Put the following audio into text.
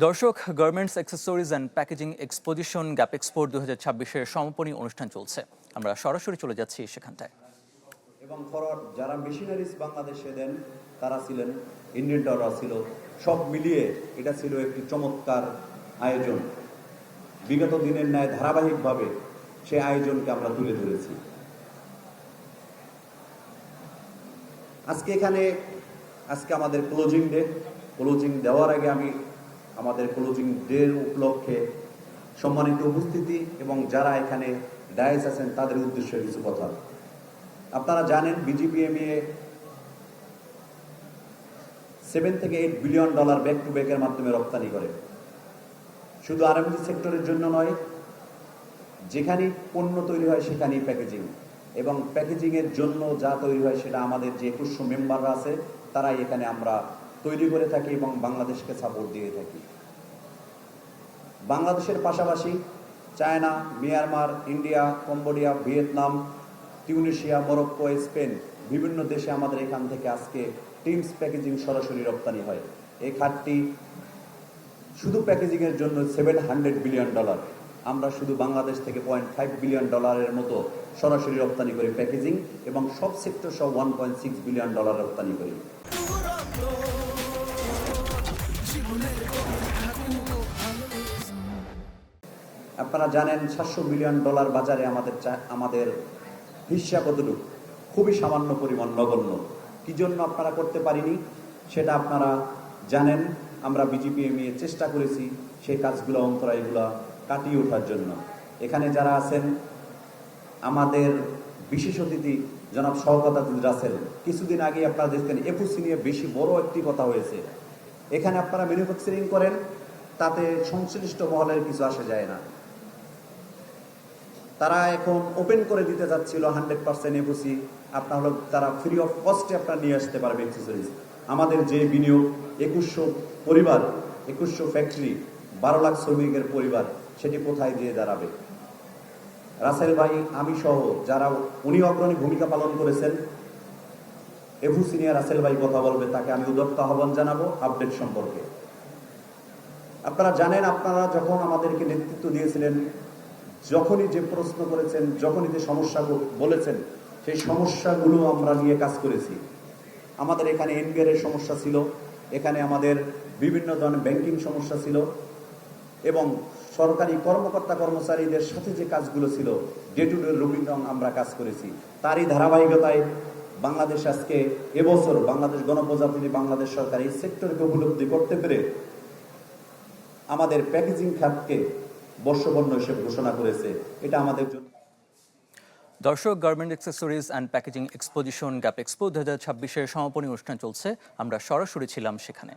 দর্শক, garments accessories and packaging exposition gap expo 2026-এর সমাপনী অনুষ্ঠান চলছে। আমরা সরাসরি চলে যাচ্ছি সেখানটায়। এবং ফরওয়ার্ড যারা মেশিনারিজ বাংলাদেশে দেন তারা ছিলেন, ইন্ডিয়ানরা ছিল, সব মিলিয়ে এটা ছিল একটি চমৎকার আয়োজন। বিগত দিনের ন্যায় ধারাবাহিকভাবে সেই আয়োজনকে আমরা তুলে ধরেছি। আজকে আমাদের ক্লোজিং ডে। ক্লোজিং দেওয়ার আগে আমি আমাদের ক্লোজিং ডে উপলক্ষে সম্মানিত উপস্থিতি এবং যারা এখানে ডায়াস আছেন তাদের উদ্দেশ্যে কিছু কথা। আপনারা জানেন বিজিপিএমইএ $7 থেকে $8 বিলিয়ন ব্যাক টু ব্যাকের মাধ্যমে রপ্তানি করে। শুধু আরএমজি সেক্টরের জন্য নয়, যেখানেই পণ্য তৈরি হয় সেখানেই প্যাকেজিং, এবং প্যাকেজিংয়ের জন্য যা তৈরি হয় সেটা আমাদের যে 2100 মেম্বাররা আছে তারাই এখানে আমরা তৈরি করে থাকি এবং বাংলাদেশকে সাপোর্ট দিয়ে থাকি। বাংলাদেশের পাশাপাশি China, Myanmar, India, Cambodia, Vietnam, Tunisia, Morocco, Spain, বিভিন্ন দেশে আমাদের এখান থেকে আজকে টিমস প্যাকেজিং সরাসরি রপ্তানি হয়। এই খাতটি শুধু প্যাকেজিংয়ের জন্য $700 বিলিয়ন। আমরা শুধু বাংলাদেশ থেকে $0.5 বিলিয়ন মতো সরাসরি রপ্তানি করি প্যাকেজিং, এবং সব সেক্টর সহ $1.6 বিলিয়ন রপ্তানি করি। আপনারা জানেন $700 বিলিয়ন বাজারে আমাদের হিস্সা কতটুকু? খুবই সামান্য পরিমাণ, নগণ্য। কি জন্য আপনারা করতে পারিনি সেটা আপনারা জানেন। আমরা বিজিপিএমইএ চেষ্টা করেছি সেই কাজগুলো, অন্তরায়গুলো কাটিয়ে ওঠার জন্য। এখানে যারা আছেন আমাদের বিশেষ অতিথি জনাব শওকত রাসেল, কিছুদিন আগে আপনারা দেখতেন এফওসি নিয়ে বেশি বড় একটি কথা হয়েছে। এখানে আপনারা ম্যানুফ্যাকচারিং করেন, তাতে সংশ্লিষ্ট মহলের কিছু আসে যায় না। তারা এখন ওপেন করে দিতে যাচ্ছিল 100% এফওসি তারা ফ্রি অফ কস্টে আপনারা নিয়ে আসতে পারবে অ্যাক্সেসরিজ। আমাদের যে বিনিয়োগ 2100 পরিবার, 2100 ফ্যাক্টরি, 12 লাখ শ্রমিকের পরিবার, সেটি কোথায় দিয়ে দাঁড়াবে? রাসেল ভাই, আমি সহ যারা উনি অগ্রণী ভূমিকা পালন করেছেন, এফওসি নিয়ে রাসেল ভাই কথা বলবে, তাকে আমি উদাত্ত আহ্বান জানাবো আপডেট সম্পর্কে। আপনারা জানেন, আপনারা যখন আমাদেরকে নেতৃত্ব দিয়েছিলেন, যখনই যে প্রশ্ন করেছেন, যখনই যে সমস্যা বলেছেন, সেই সমস্যাগুলো আমরা নিয়ে কাজ করেছি। আমাদের এখানে এনবিআর সমস্যা ছিল, এখানে আমাদের বিভিন্ন ধরনের ব্যাংকিং সমস্যা ছিল, এবং সরকারি কর্মকর্তা কর্মচারীদের সাথে যে কাজগুলো ছিল, ডে টু ডে রুটিন আমরা কাজ করেছি। তারই ধারাবাহিকতায় বাংলাদেশ আজকে এবছর বাংলাদেশ গণপ্রজাতন্ত্রী বাংলাদেশ সরকার এই সেক্টরকে উপলব্ধি করতে পেরে আমাদের প্যাকেজিং খাতকে বর্ষবর্ণ হিসেবে ঘোষণা করেছে। এটা আমাদের জন্য। দর্শক, garment accessories and packaging exposition gap expo 2026-এর সমাপনী অনুষ্ঠান চলছে। আমরা সরাসরি ছিলাম সেখানে।